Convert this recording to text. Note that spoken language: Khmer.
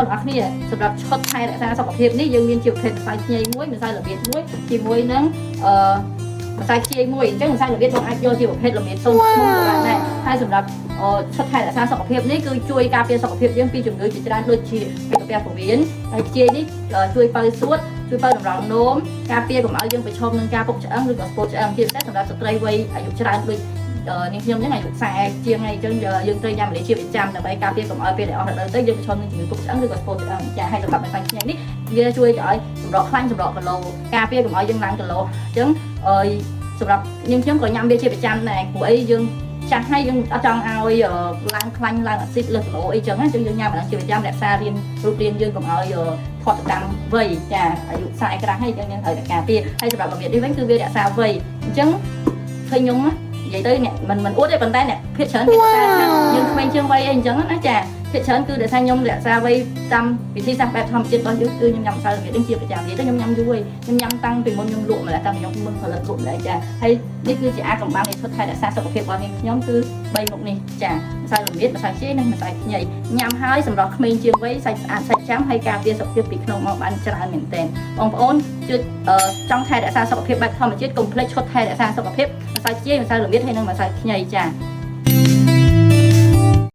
អរគ្នាសម្រាប់ឈុតថែរក្សាសុខភាពនេះយើងមានជាប្រភេទម្សៅខ្ញីមួយម្សៅរបៀបមួយជាមួយនឹងម្សៅខ្ជាយមួយអញ្ចឹងម្សៅរបៀបបងអាចយកជាប្រភេទរបៀបសូនឈ្មោះក៏បានដែរហើយសម្រាប់ឈុតថែរក្សាសុខភាពនេះគឺជួយការពារសុខភាពយើងពីជំងឺជាច្រើនដូចជាកាពះពោះវៀនហើយខ្ជាយនេះជួយបើសួតជួយបើតម្រង់នោមការពារកុំឲ្យយើងប្រឈមនឹងការពុកឆ្អឹងឬក៏ស្ពុតឆ្អឹងជាពិសេសសម្រាប់ស្ត្រីវ័យអាយុច្រើនដូចនាងខ្ញុំអញ្ចឹងអាយុ40ជាងហើយអញ្ចឹងយើងត្រូវញ៉ាំម្ល៉េះជាប្រចាំដើម្បីការពារកុំឲ្យពេលដែលអស់រដូវទៅយើងប្រឈមនឹងជំងឺពុកឆ្អឹងឬក៏ស្ពុតឆ្អឹងចាហើយសម្រាប់ម្សៅខ្ញីនេះវាជួយឲ្យសម្រក់ខ្លាញ់សម្រក់គីឡូការពារកុំឲ្យយើងឡើងគីឡូអញ្ចឹងសម្រាប់នាងខ្ញុំក៏ញ៉ាំវាជាប្រចាំដែរព្រោះអីយើងចាស់ហើយយើងអត់ចង់ឲ្យឡើងខ្លាញ់ឡើងអាស៊ីតលើសគីឡូអីចឹងណាអញ្ចឹងយើងញ៉ាំអាជាប្រចាំរក្សារូបរាងយើងកុំឲ្យផុតកម្មវ័យចាអាយុ40ក្រាស់ហើយអញ្ចឹងយើងត្រូវតែការពារហើយសម្រាប់របៀបនេះវិញគឺវារក្សាវ័យអញ្ចឹងឃើញខ្ញុំនិយាយទៅអ្នកមិនអួតទេប៉ុន្តែអ្នកភាគច្រើនគេថាយើងក្មេងជាងវ័យអីអញ្ចឹងណាចាភាគច្រើនគឺដែលថាខ្ញុំរក្សាវ័យតាមវិធីសាស្ត្របែបធម្មជាតិរបស់យើងគឺខ្ញុំញ៉ាំម្សៅរបៀបនេះជាប្រចាំនិយាយទៅខ្ញុំញ៉ាំយូរហើយខ្ញុំញ៉ាំតាំងពីមុនខ្ញុំលក់ម្ល៉េះតាំងពីខ្ញុំមិនផលិតលក់ម្ល៉េះចាហើយនេះគឺជាអាកំបាំងនៃឈុតថែរក្សាសុខភាពរបស់នាងខ្ញុំគឺ3មុខនេះចាម្សៅរមៀតម្សៅខ្ជាយនិងម្សៅខ្ញីញ៉ាំហើយសម្រាប់ក្មេងជាងវ័យសាច់ស្អាតសាច់ចាំហើយការពារសុខភាពពីក្នុងមកបានច្រើនមែនទែនបងប្អូនជួយចង់ថែរក្សាសុខភាពបែបធម្មជាតិកុំភ្លេចឈុតថែរក្សាសុខភាពម្សៅខ្ជាយម្សៅរមៀតហើយនិងម្សៅខ្ញីចា